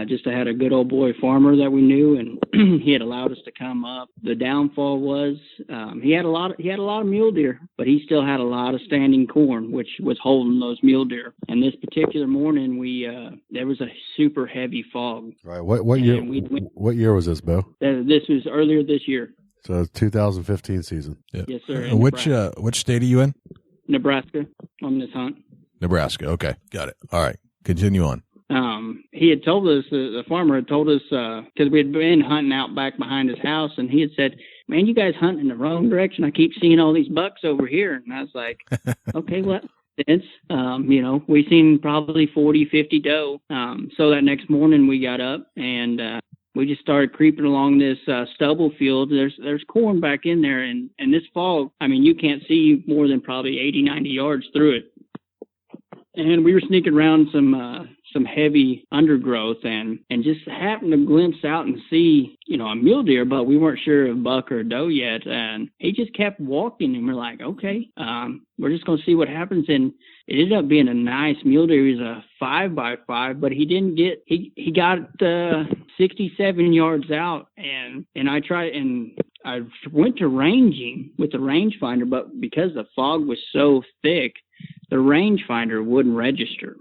Just I had a good old boy farmer that we knew, and he had allowed us to come up. The downfall was he had a lot of mule deer, but he still had a lot of standing corn, which was holding those mule deer. And this particular morning, there was a super heavy fog. Right. What year? What year was this, Beau? This was earlier this year. So it's 2015 season. Yeah. Yes, sir. Which state are you in? Nebraska on this hunt. Nebraska. Okay, got it. All right, continue on. He had told us, the farmer had told us, because we had been hunting out back behind his house, and he had said, "Man, you guys hunting in the wrong direction. I keep seeing all these bucks over here." And I was like, "Okay, well, that's sense." We seen probably 40, 50 doe. So that next morning we got up and we just started creeping along this stubble field. There's corn back in there, and this fog, I mean, you can't see more than probably 80, 90 yards through it. And we were sneaking around some heavy undergrowth and just happened to glimpse out and see, a mule deer, but we weren't sure if buck or doe yet. And he just kept walking, and we're like, okay, we're just going to see what happens. And it ended up being a nice mule deer. He was a 5x5, but he didn't get, he got 67 yards out. And I went to ranging with the rangefinder, but because the fog was so thick, the rangefinder wouldn't register.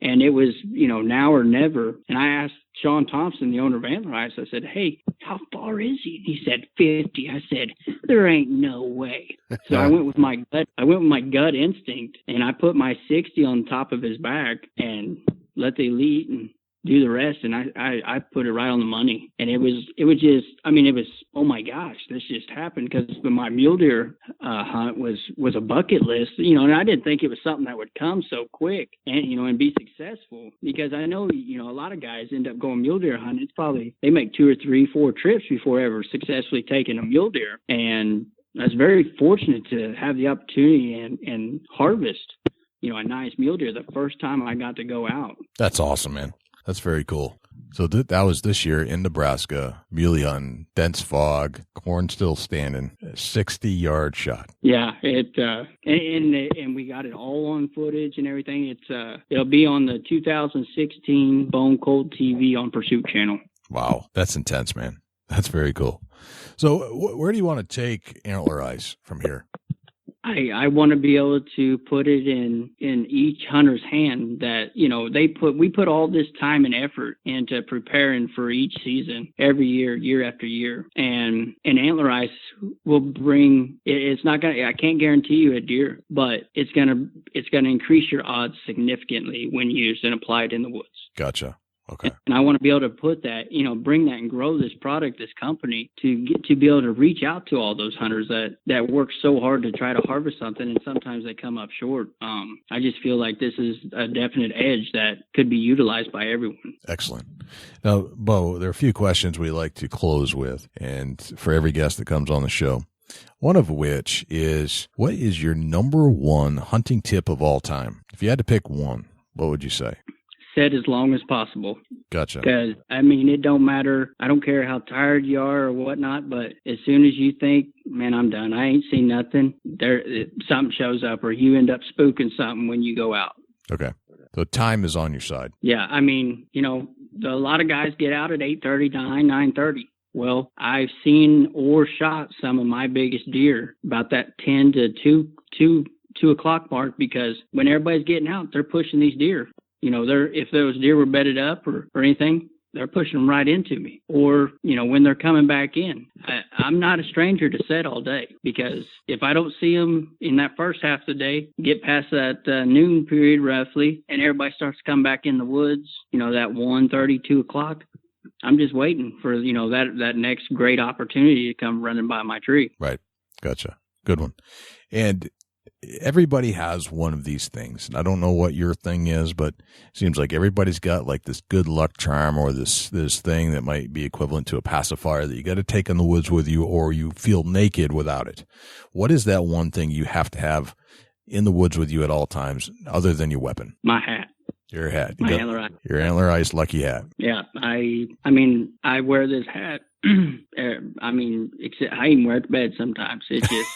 And it was, now or never. And I asked Sean Thompson, the owner of Antler Ice, I said, "Hey, how far is he?" He said 50. I said, "There ain't no way." So I went with my gut instinct, and I put my 60 on top of his back and let the elite and do the rest. And I put it right on the money. And it was just, oh my gosh, this just happened, because my mule deer hunt was a bucket list, and I didn't think it was something that would come so quick and, and be successful, because I know, a lot of guys end up going mule deer hunting. It's probably, they make 2 or 3, 4 trips before ever successfully taking a mule deer. And I was very fortunate to have the opportunity and harvest, a nice mule deer the first time I got to go out. That's awesome, man. That's very cool. So that was this year in Nebraska, muley hunting, dense fog, corn still standing, 60-yard shot. Yeah, and we got it all on footage and everything. It'll be on the 2016 Bone Cold TV on Pursuit Channel. Wow, that's intense, man. That's very cool. So where do you want to take Antler Ice from here? I want to be able to put it in each hunter's hand that, we put all this time and effort into preparing for each season every year after year. And Antler Ice will bring, it's not going to, I can't guarantee you a deer, but it's going to increase your odds significantly when used and applied in the woods. Gotcha. Okay. And I want to be able to put that, bring that and grow this product, this company, to be able to reach out to all those hunters that work so hard to try to harvest something, and sometimes they come up short. I just feel like this is a definite edge that could be utilized by everyone. Excellent. Now, Beau, there are a few questions we like to close with, and for every guest that comes on the show. One of which is, what is your number one hunting tip of all time? If you had to pick one, what would you say? Set as long as possible. Gotcha. Because, it don't matter. I don't care how tired you are or whatnot, but as soon as you think, man, I'm done, I ain't seen nothing, something shows up, or you end up spooking something when you go out. Okay. So time is on your side. Yeah. A lot of guys get out at 8:30, 9:30. Well, I've seen or shot some of my biggest deer about that 10 to 2 o'clock mark, because when everybody's getting out, they're pushing these deer. If those deer were bedded up or anything, they're pushing them right into me. Or, when they're coming back in, I'm not a stranger to set all day, because if I don't see them in that first half of the day, get past that noon period roughly, and everybody starts to come back in the woods, that 1:30, 2 o'clock, I'm just waiting for, that next great opportunity to come running by my tree. Right. Gotcha. Good one. And everybody has one of these things. And I don't know what your thing is, but it seems like everybody's got like this good luck charm, or this thing that might be equivalent to a pacifier that you got to take in the woods with you, or you feel naked without it. What is that one thing you have to have in the woods with you at all times, other than your weapon? My hat. Your hat. My Antler Ice. Your Antler Ice lucky hat. Yeah. I wear this hat. Except I even wear it to bed sometimes. It's just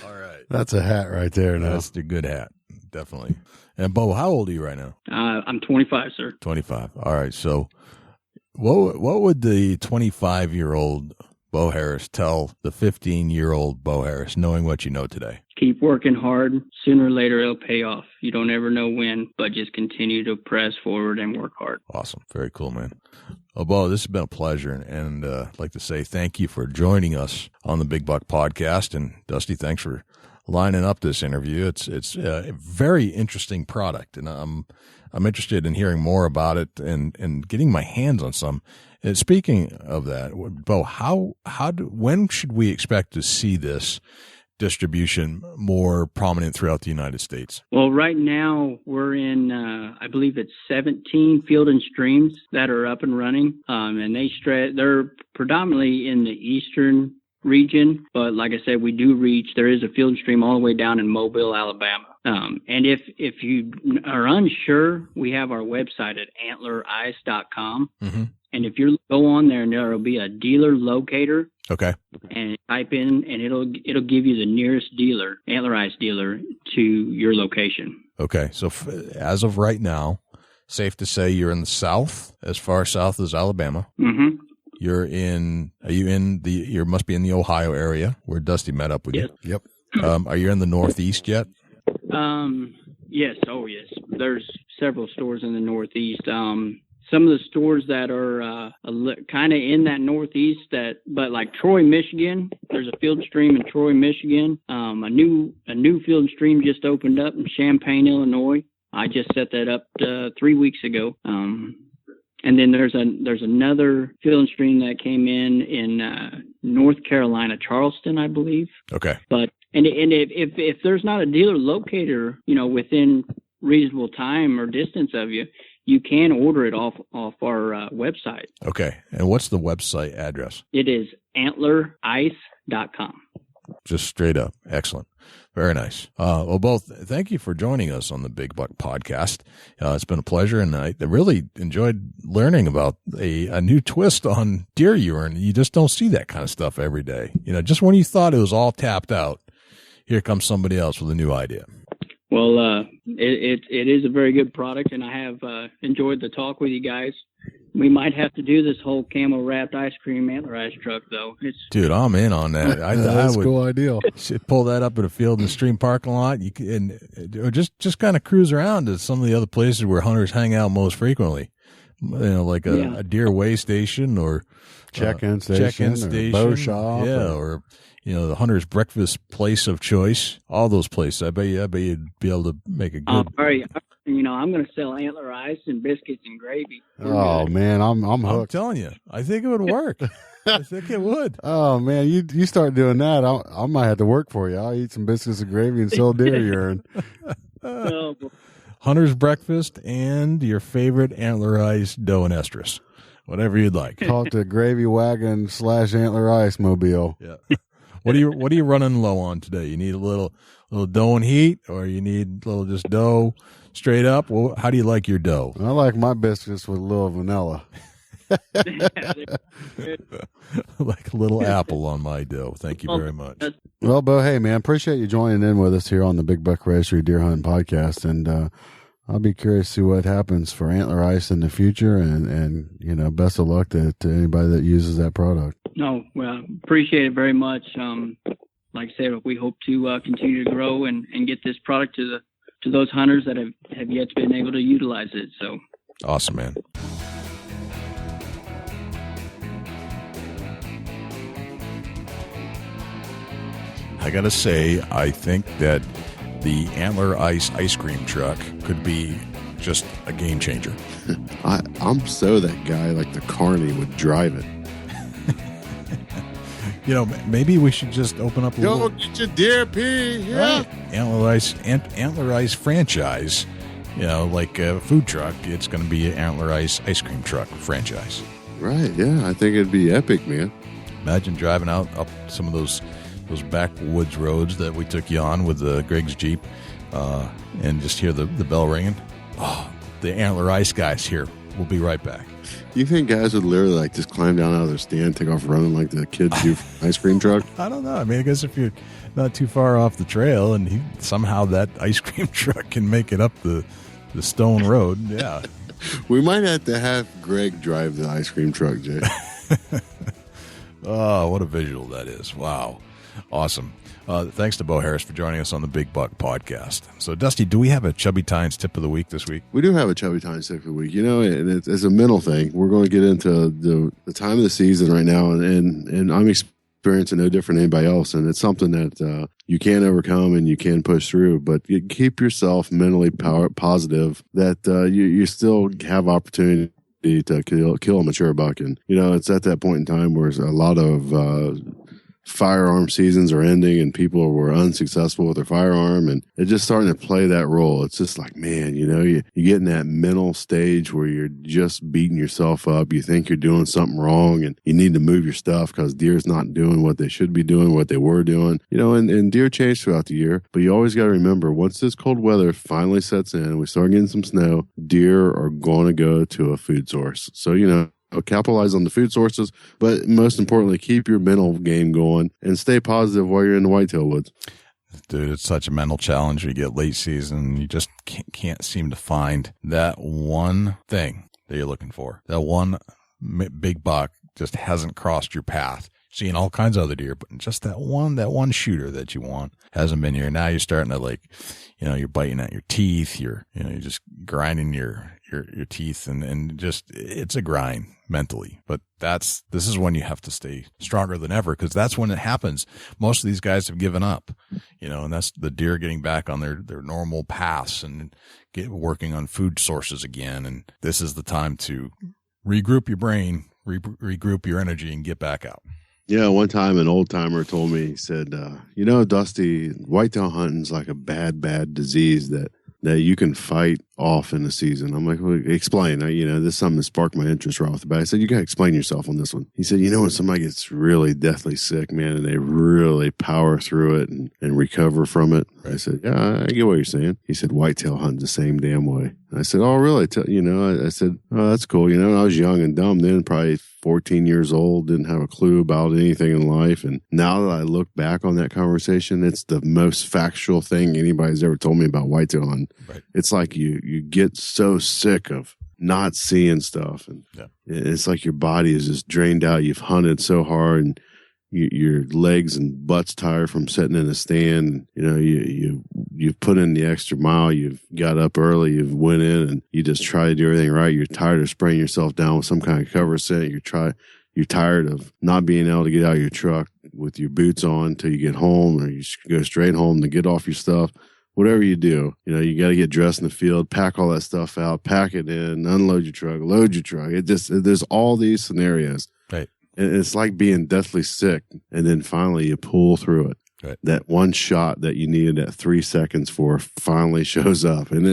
all right. That's a hat right there. Now. That's a good hat, definitely. And Beau, how old are you right now? I'm 25, sir. 25. All right. So what would the 25-year-old Beau Harris tell the 15-year-old Beau Harris, knowing what you know today? Keep working hard. Sooner or later, it'll pay off. You don't ever know when, but just continue to press forward and work hard. Awesome. Very cool, man. Well, Beau, this has been a pleasure, and I'd like to say thank you for joining us on the Big Buck Podcast. And Dusty, thanks for lining up this interview. It's a very interesting product, and I'm interested in hearing more about it and getting my hands on some. And speaking of that, Beau, when should we expect to see this distribution more prominent throughout the United States? Well, right now we're in, I believe it's 17 Field and Streams that are up and running, and they're predominantly in the eastern region, but like I said, there is a Field and Stream all the way down in Mobile, Alabama. And if you are unsure, we have our website at antlerice.com. Mm-hmm. And if you go on there, and there will be a dealer locator. Okay. And type in, and it'll give you the nearest dealer, Antler Ice dealer, to your location. Okay. So as of right now, safe to say you're in the south, as far south as Alabama. Mm-hmm. You must be in the Ohio area where Dusty met up with you. Yep. Are you in the Northeast yet? Yes. Oh, yes. There's several stores in the Northeast. Some of the stores that are kind of in that Northeast, but like Troy, Michigan, there's a Field and Stream in Troy, Michigan. A new Field and Stream just opened up in Champaign, Illinois. I just set that up 3 weeks ago. And then there's another Field and Stream that came in North Carolina, Charleston, I believe. Okay. But if there's not a dealer locator, within reasonable time or distance of you, you can order it off our website. Okay. And what's the website address? It is antlerice.com. Just straight up. Excellent. Very nice. Well, both, thank you for joining us on the Big Buck Podcast. It's been a pleasure, and I really enjoyed learning about a new twist on deer urine. You just don't see that kind of stuff every day. Just when you thought it was all tapped out, here comes somebody else with a new idea. Well, it is a very good product, and I have enjoyed the talk with you guys. We might have to do this whole camel wrapped ice cream antler ice truck, though. Dude, I'm in on that. That's a cool idea. Pull that up at a Field and Stream parking lot, or just kind of cruise around to some of the other places where hunters hang out most frequently. Like a deer weigh station or check-in station, or bow shop, or the hunter's breakfast place of choice. All those places. I bet you'd be able to make a good. All right. I'm going to sell Antler Ice and biscuits and gravy. Oh man, I'm hooked. I'm telling you, I think it would work. I think it would. Oh man, you start doing that, I might have to work for you. I'll eat some biscuits and gravy and sell deer urine. Hunter's breakfast and your favorite Antler Ice doe and estrus, whatever you'd like. Call it the gravy wagon / Antler Ice mobile. Yeah. What are you running low on today? You need a little doe and heat, or you need a little just doe straight up? Well, how do you like your doe? I like my biscuits with a little vanilla. Like a little apple on my doe. Thank you very much. Well, Beau, hey man, appreciate you joining in with us here on the Big Buck Registry Deer Hunting Podcast, and I'll be curious to see what happens for Antler Ice in the future, and best of luck to anybody that uses that product. No, well, appreciate it very much. Like I said, we hope to continue to grow and get this product to those hunters that have yet to been able to utilize it. So awesome, man. I gotta say, I think that the Antler Ice ice cream truck could be just a game changer. I'm so that guy, like the carny would drive it. Maybe we should just open up a little. Get your deer pee. Yeah. Right. Antler Ice franchise. Like a food truck, it's going to be an Antler Ice ice cream truck franchise. Right. Yeah. I think it'd be epic, man. Imagine driving out up some of those backwoods roads that we took you on with Greg's Jeep, and just hear the bell ringing. Oh, the Antler Ice guys here. We'll be right back. You think guys would literally like just climb down out of their stand, take off running like the kids do from ice cream truck? I don't know. I mean, I guess if you're not too far off the trail and somehow that ice cream truck can make it up the stone road, yeah. We might have to have Greg drive the ice cream truck, Jay. Oh, what a visual that is. Wow. Awesome. Thanks to Beau Harris for joining us on the Big Buck Podcast. So, Dusty, do we have a Chubby Tines tip of the week this week? We do have a Chubby Tines tip of the week. You know, and it's a mental thing. We're going to get into the time of the season right now, and I'm experiencing no different than anybody else, and it's something that you can overcome and you can push through, but you keep yourself mentally positive that you still have opportunity to kill a mature buck. And, you know, it's at that point in time where a lot of firearm seasons are ending and people were unsuccessful with their firearm, and it's just starting to play that role. It's just like, man, you know, you get in that mental stage where you're just beating yourself up. You think you're doing something wrong and you need to move your stuff because deer's not doing what they should be doing, what they were doing, you know, and deer change throughout the year. But you always got to remember, once this cold weather finally sets in, we start getting some snow, deer are going to go to a food source. So, you know, capitalize on the food sources, but most importantly, keep your mental game going and stay positive while you're in the whitetail woods. Dude, it's such a mental challenge. You get late season, you just can't seem to find that one thing that you're looking for. That one big buck just hasn't crossed your path. Seeing all kinds of other deer, but just that one shooter that you want hasn't been here. Now you're starting to, like, you know, you're biting at your teeth. You're just grinding your teeth and just, it's a grind mentally. But this is when you have to stay stronger than ever, because that's when it happens. Most of these guys have given up, you know, and that's the deer getting back on their normal paths and working on food sources again. And this is the time to regroup your brain, regroup your energy, and get back out. Yeah, one time an old timer told me, he said, you know, Dusty, whitetail hunting's like a bad disease that you can fight off in the season. I'm like, well, explain. You know, this is something that sparked my interest right off the bat. I said, you got to explain yourself on this one. He said, you know, when somebody gets really deathly sick, man, and they really power through it and recover from it. I said, yeah, I get what you're saying. He said, whitetail hunting's the same damn way. I said, oh, really? You know, I said, oh, that's cool. You know, I was young and dumb then, probably 14 years old, didn't have a clue about anything in life. And now that I look back on that conversation, it's the most factual thing anybody's ever told me about whitetail hunting. Right. It's like you get so sick of not seeing stuff. And it's like your body is just drained out. You've hunted so hard and your legs and butts tired from sitting in a stand. You know, you've put in the extra mile. You've got up early. You've went in and you just try to do everything right. You're tired of spraying yourself down with some kind of cover scent. You're tired of not being able to get out of your truck with your boots on until you get home, or you go straight home to get off your stuff. Whatever you do, you know, you got to get dressed in the field, pack all that stuff out, pack it in, unload your truck, load your truck. There's all these scenarios. Right. And it's like being deathly sick, and then finally you pull through it. Right. That one shot that you needed that 3 seconds for finally shows up, and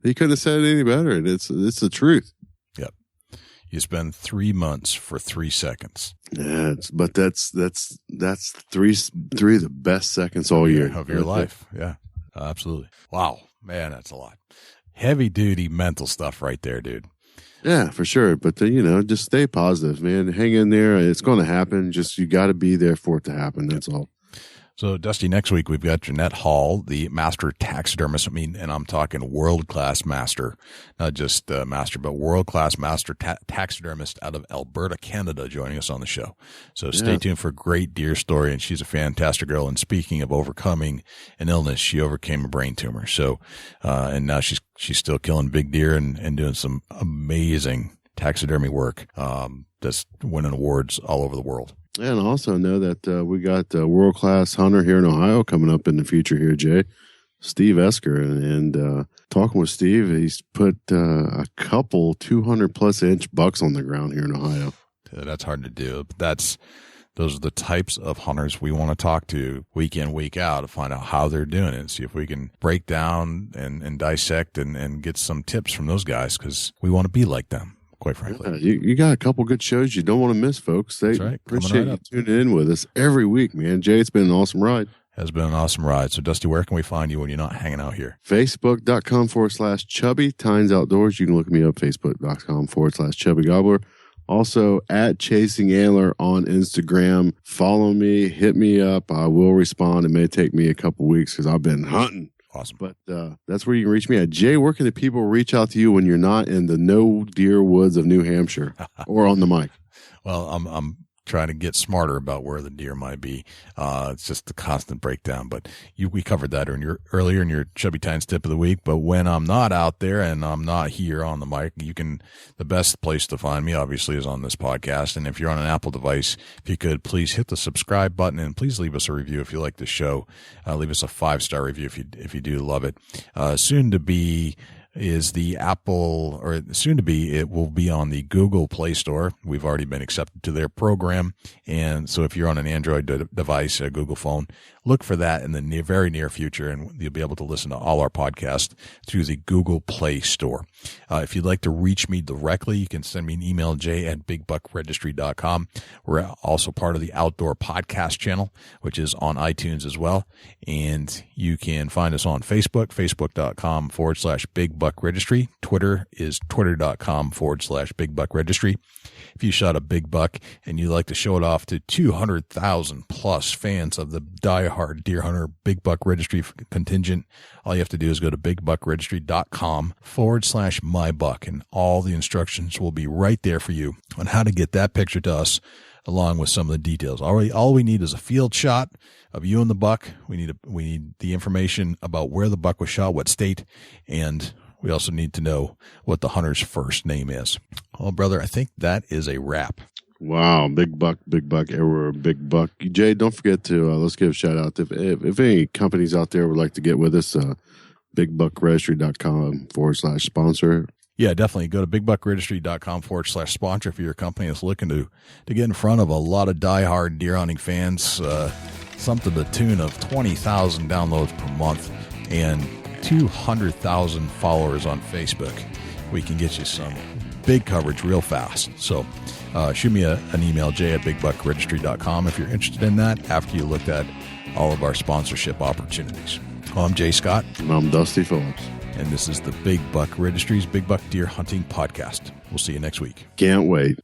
he couldn't have said it any better. And it's the truth. Yep. You spend 3 months for 3 seconds. Yeah, but that's three of the best seconds all year of your life. Yeah, absolutely. Wow, man, that's a lot. Heavy duty mental stuff right there, dude. Yeah, for sure. But, you know, just stay positive, man. Hang in there. It's going to happen. Just, you got to be there for it to happen. That's all. So, Dusty, next week we've got Jeanette Hall, the master taxidermist. I mean, and I'm talking world-class master, not just master, but world-class master taxidermist out of Alberta, Canada, joining us on the show. So stay tuned for a great deer story, and she's a fantastic girl. And speaking of overcoming an illness, she overcame a brain tumor. So, and now she's still killing big deer and doing some amazing taxidermy work, that's winning awards all over the world. And also know that we got a world-class hunter here in Ohio coming up in the future here, Jay, Steve Esker. And talking with Steve, he's put a couple 200-plus inch bucks on the ground here in Ohio. That's hard to do. But those are the types of hunters we want to talk to week in, week out to find out how they're doing it, see if we can break down and dissect and get some tips from those guys, because we want to be like them. Quite frankly, you got a couple good shows you don't want to miss, folks. They That's right. Appreciate you tuning in with us every week, man. Jay, it's been an awesome ride. has been an awesome ride. So, Dusty, where can we find you when you're not hanging out here? Facebook.com/Chubby Tines Outdoors. You can look me up, Facebook.com/Chubby Gobbler. Also, at Chasing Antler on Instagram. Follow me, hit me up. I will respond. It may take me a couple weeks because I've been hunting. Awesome. But that's where you can reach me at. Jay, where can the people reach out to you when you're not in the no deer woods of New Hampshire or on the mic? Well, I'm trying to get smarter about where the deer might be. It's just the constant breakdown. But we covered that earlier in your Chubby Tines tip of the week. But when I'm not out there and I'm not here on the mic, the best place to find me obviously is on this podcast. And if you're on an Apple device, if you could please hit the subscribe button and please leave us a review if you like the show. Leave us a 5-star review if you do love it. Soon to be is the Apple, or soon to be, it will be on the Google Play Store. We've already been accepted to their program. And so if you're on an Android device, a Google phone, look for that in the very near future, and you'll be able to listen to all our podcasts through the Google Play Store. If you'd like to reach me directly, you can send me an email, jay@bigbuckregistry.com. We're also part of the Outdoor Podcast channel, which is on iTunes as well. And you can find us on Facebook, facebook.com/bigbuckregistry. Twitter is twitter.com/bigbuckregistry. If you shot a big buck and you like to show it off to 200,000 plus fans of the diehard deer hunter big buck registry contingent, all you have to do is go to bigbuckregistry.com/mybuck, and all the instructions will be right there for you on how to get that picture to us, along with some of the details. All we need is a field shot of you and the buck. We need the information about where the buck was shot, what state, and we also need to know what the hunter's first name is. Well, brother, I think that is a wrap. Wow, big buck everywhere, big buck. Jay, don't forget to let's give a shout out if any companies out there would like to get with us. bigbuckregistry.com/sponsor. Yeah, definitely. Go to bigbuckregistry.com/sponsor if you're a company that's looking to get in front of a lot of diehard deer hunting fans. Something to the tune of 20,000 downloads per month and 200,000 followers on Facebook. We can get you some big coverage real fast. So shoot me an email, jay@bigbuckregistry.com, if you're interested in that after you looked at all of our sponsorship opportunities. Well, I'm Jay Scott. And I'm Dusty Phillips. And this is the Big Buck Registry's Big Buck Deer Hunting Podcast. We'll see you next week. Can't wait.